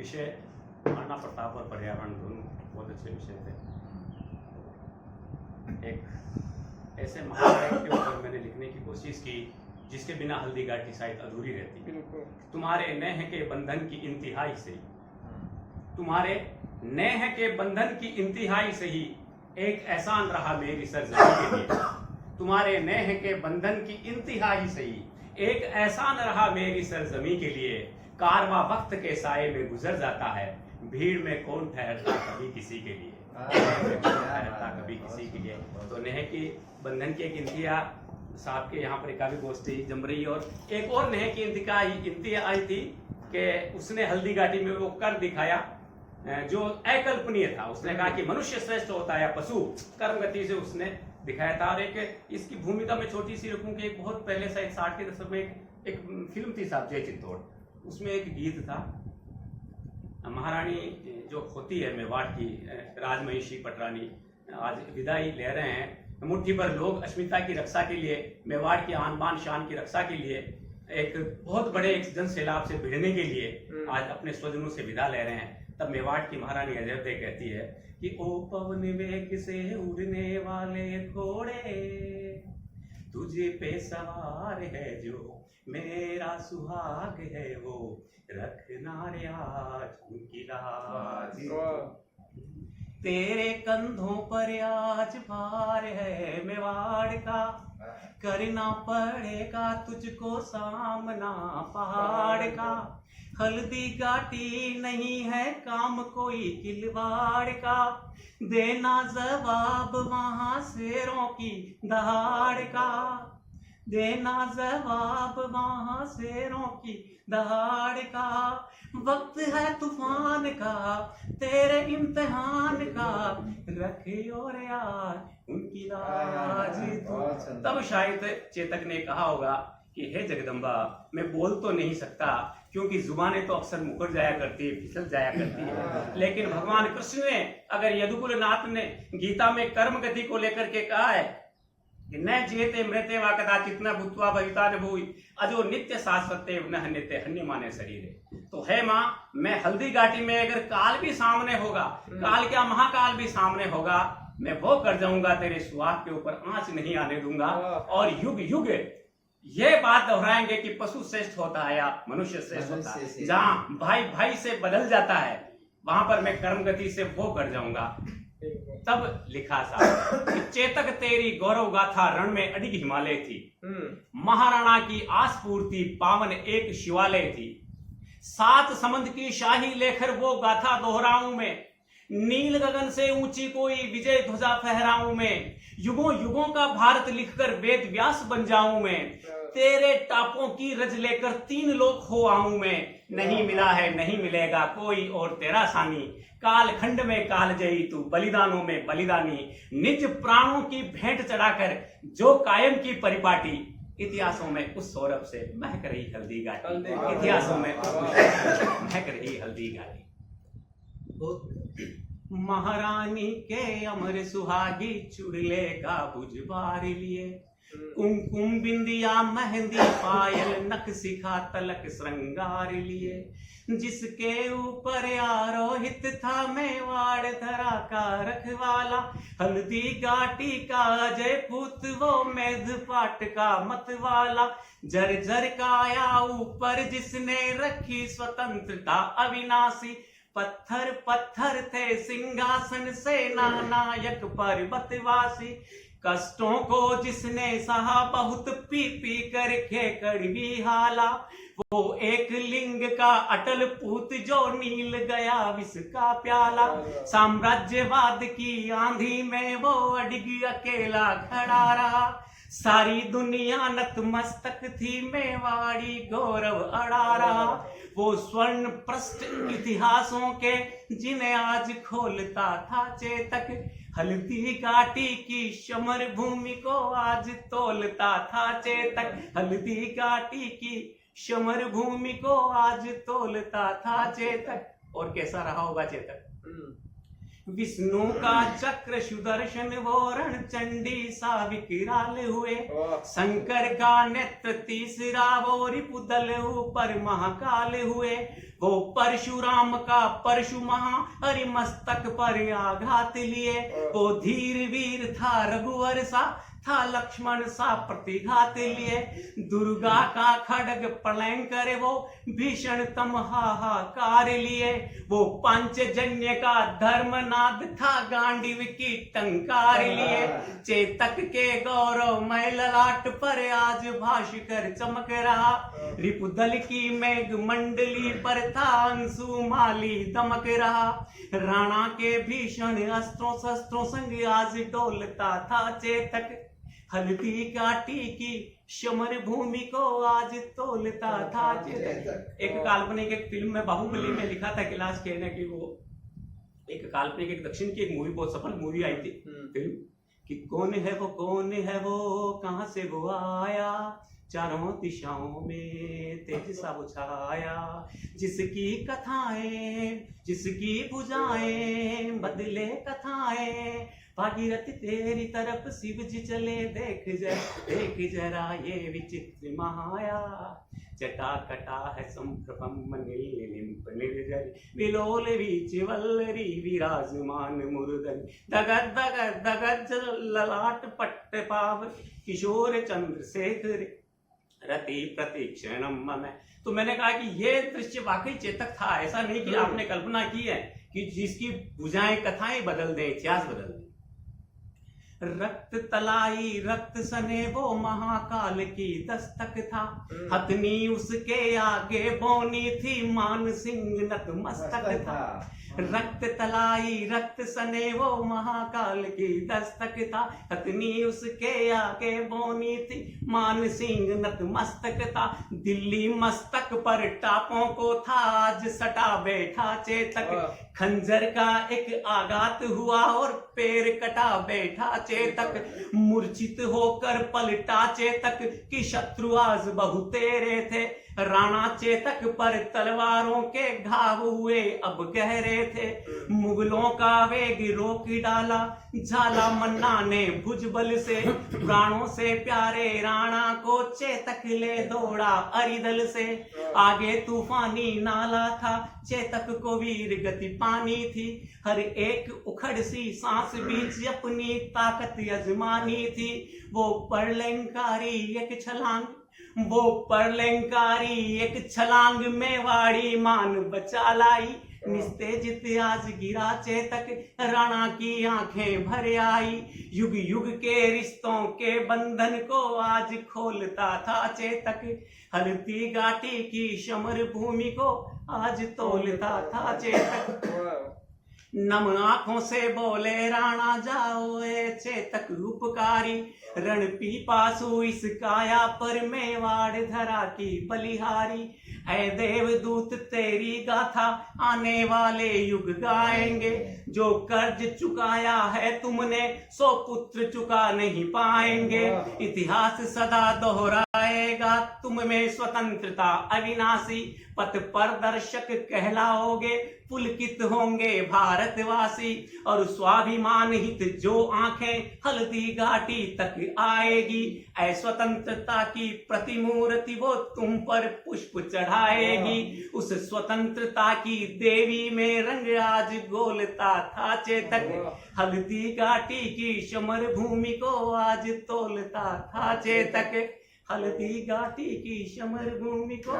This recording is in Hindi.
विषय महाराणा प्रताप और पर्यावरण दोनों बहुत अच्छे विषय थे। एक ऐसे महाकाव्य के ऊपर मैंने लिखने की कोशिश की जिसके बिना हल्दी घाटी शायद अधूरी रहती। तुम्हारे नेह के बंधन की इंतहाई से, तुम्हारे नेह के बंधन की इंतहाई से ही एक एहसान रहा मेरी सरजमी के लिए। तुम्हारे नेह के बंधन की इंतहाई से ही एक एहसान रहा मेरी सरजमी के लिए। कारवां वक्त के साए में गुजर जाता है, भीड़ में कौन ठहरता कभी किसी के लिए, ठहरता कभी किसी के लिए। तो नेह की बंधन की एक इंतहा साहब के यहाँ पर एक काव्य गोष्ठी जम रही, और एक और नेह की इंतहा आई थी कि उसने हल्दी घाटी में वो कर दिखाया जो अकल्पनीय था। उसने कहा कि मनुष्य श्रेष्ठ होता है या पशु, कर्म गति से उसने दिखाया था। और एक इसकी भूमिका में छोटी सी रखूं कि एक बहुत पहले शायद 60 के दशक में एक फिल्म थी साहब जय चित्तौड़, उसमें एक गीत था, महारानी जो होती है मेवाड़ की राजमहिषी पटरानी आज विदाई ले रहे हैं, मुट्ठी भर लोग अस्मिता की रक्षा के लिए, मेवाड़ की आन बान शान की रक्षा के लिए एक बहुत बड़े एक जन सैलाब से भिड़ने के लिए आज अपने स्वजनों से विदा ले रहे हैं। तब मेवाड़ की महारानी अजयते कहती है कि ओ पवन वेग से उड़ने वाले घोड़े, तुझे पे सवार है जो मेरा सुहाग है वो, रखना रे आज उनकी लाज। तेरे कंधों पर आज भार है मेवाड़ का, करना पड़ेगा तुझको सामना पहाड़ का। हल्दी घाटी नहीं है काम कोई खिलवाड़ का, देना जवाब वहां शेरों की दहाड़ का, देना जवाब वहां शेरों की दहाड़ का। वक्त है तूफान का तेरे इम्तिहान का, रखियो रे यार उनकी लाज। तब शायद चेतक ने कहा होगा कि हे जगदम्बा, मैं बोल तो नहीं सकता क्योंकि जुबानें तो अक्सर मुकर जाया करती है, फिसल जाया करती है, लेकिन भगवान कृष्ण ने अगर यदुकुल नाथ ने गीता में कर्म गति को लेकर के कहा है कि न जेते मृते वा कदाचित न भूत्वा भविता न भूइ अजो नित्य शाश्वते न हन्यते हन्य माने शरीर। तो है माँ, मैं हल्दी घाटी में अगर काल भी सामने होगा, काल क्या महाकाल भी सामने होगा, मैं वो कर जाऊंगा, तेरे सुहाग के ऊपर आंच नहीं आने दूंगा। और युग युग ये बात दोहराएंगे कि पशु श्रेष्ठ होता है या मनुष्य श्रेष्ठ होता है। जहाँ भाई भाई से बदल जाता है वहां पर मैं कर्म गति से वो कर जाऊंगा। तब लिखा साहब कि चेतक तेरी गौरव गाथा रण में अडिग हिमालय थी, महाराणा की आस पूर्ति पावन एक शिवालय थी। 7 समंद की शाही लेकर वो गाथा दोहराऊं मैं, नील गगन से ऊंची कोई विजय ध्वजा फहराऊं मैं। युगों युगों का भारत लिखकर वेद व्यास बन जाऊं मैं, तेरे टापों की रज लेकर 3 लोक हो आऊं मैं। नहीं मिला है नहीं मिलेगा कोई और तेरा सानी, काल खंड में काल जयी तू बलिदानों में बलिदानी। निज प्राणों की भेंट चढ़ाकर जो कायम की परिपाटी, इतिहासों में उस सौरभ से महक रही हल्दी घाटी, इतिहासों में उस महक रही हल्दी घाटी। महारानी के अमर सुहागी चुड़ले का बुझबार लिए, कुमकुम बिंदिया मेहंदी पायल नख शिखा तलक श्रृंगार लिए। जिसके ऊपर आरोहित था मेवाड़ धरा का रखवाला, हल्दी घाटी का अजय पूत वो मेध पाट का मतवाला। जर काया ऊपर जिसने रखी स्वतंत्रता अविनाशी, पत्थर पत्थर थे सिंहासन सेना नायक पर्वतवासी। कष्टों को जिसने सहा बहुत पी पी करके कड़वी हाला, वो एक लिंग का अटल पूत जो नील गया विष का प्याला। साम्राज्यवाद की आंधी में वो अडिग अकेला खड़ा रहा, सारी दुनिया नतमस्तक थी मेवाड़ी गौरव अड़ा रहा। वो स्वर्ण पृष्ठ इतिहासों के जिन्हें आज खोलता था चेतक, हल्दी घाटी की समर भूमि को आज तोलता था चेतक। हल्दी घाटी की समर भूमि को आज तोलता था चेतक। और कैसा रहा होगा चेतक? विष्णु का चक्र सुदर्शन वो रण चंडी सा विकराल हुए, शंकर का नेत्र तीसरा वो रिपुदल ऊपर महाकाल हुए। हो परशुराम का परशु महा हरि मस्तक पर आघात लिए। वो धीर वीर था रघुवर सा था लक्ष्मण सा प्रतिघात लिए। दुर्गा का खड्ग प्रलयंकर वो भीषण तम हाहाकार लिए। वो पांचजन्य का धर्मनाद था गांडीव की टंकार लिए। चेतक के गौरव मय ललाट पर आज भास्कर चमक रहा। रिपुदल की मेघ मंडली पर था अंशुमाली दमक रहा। राणा के भीषण अस्त्रों शस्त्रों संग आज डोलता था चेतक। हल्दी घाटी की समर भूमि को आज तोलता था चेतक। एक काल्पनिक एक फिल्म में बाहुबली में लिखा था कैलाश खेर ने कि वो एक काल्पनिक एक दक्षिण की एक मूवी बहुत सफल मूवी आई थी फिल्म कि कौन है वो कहां से वो आया चारों दिशाओं में तेज सा वो छाया। जिसकी कथाएं जिसकी भुजाएं बदले कथाएं भागीरथ तेरी तरफ शिव जी चले देख जरा ये विचित्र महाया। जटा कटा है संप्रभम निर्जरी विलोल बीच वल्लरी विराजमान मुर्दन दगद दगद दगद ललाट पट्ट पाव किशोर चंद्रशेखर रति प्रतीक्षणम मम। तो मैंने कहा कि ये दृश्य वाकई चेतक था। ऐसा नहीं कि आपने कल्पना की है कि जिसकी भुजाएं कथाएं बदल दे इतिहास बदल दे। रक्त तलाई रक्त सने वो महाकाल की दस्तक था। हथनी उसके आगे बोनी थी मान सिंह नतमस्तक था। रक्त तलाई रक्त सने वो महाकाल की दस्तक था। हथनी उसके आगे बोनी थी मान सिंह नतमस्तक था। दिल्ली मस्तक पर टापों को था आज सटा बैठा चेतक। खंजर का एक आघात हुआ और पैर कटा बैठा चेतक। मूर्छित होकर पलटा चेतक कि शत्रु आज बहुतेरे थे। राणा चेतक पर तलवारों के घाव हुए अब गहरे थे। मुगलों का वेग रोक डाला झाला मन्ना ने भुजबल से। प्राणों से प्यारे राणा को चेतक ले दौड़ा अरिदल से। आगे तूफानी नाला था चेतक को वीर गति पानी थी। हर एक उखड़ सी सांस बीच अपनी ताकत अजमानी थी। वो परलंकारी एक छलांग में वाड़ी मान बचा लाई। निस्तेजित आज गिरा चेतक राणा की आंखें भर आई। युग युग के रिश्तों के बंधन को आज खोलता था चेतक। हल्दी घाटी की समर भूमि को आज तोलता था चेतक। नम आंखों से बोले राणा जाओ ए चेतक उपकारी। रण पीपासु इस काया पर मेवाड़ धरा की बलिहारी। ऐ देवदूत तेरी गाथा आने वाले युग गाएंगे। जो कर्ज चुकाया है तुमने सो पुत्र चुका नहीं पाएंगे। इतिहास सदा दोहराएगा तुम में स्वतंत्रता अविनाशी। पथ प्रदर्शक कहलाओगे पुलकित होंगे भारतवासी। और स्वाभिमान हित जो आंखें हल्दी घाटी तक आएगी। ऐ स्वतंत्रता की प्रतिमूर्ति वो तुम पर पुष्प चढ़ाएगी। उस स्वतंत्रता की देवी में रंग आज गोलता था चेतक। हल्दी घाटी की समर भूमि को आज तोलता था चेतक। हल्दी घाटी की समर भूमि को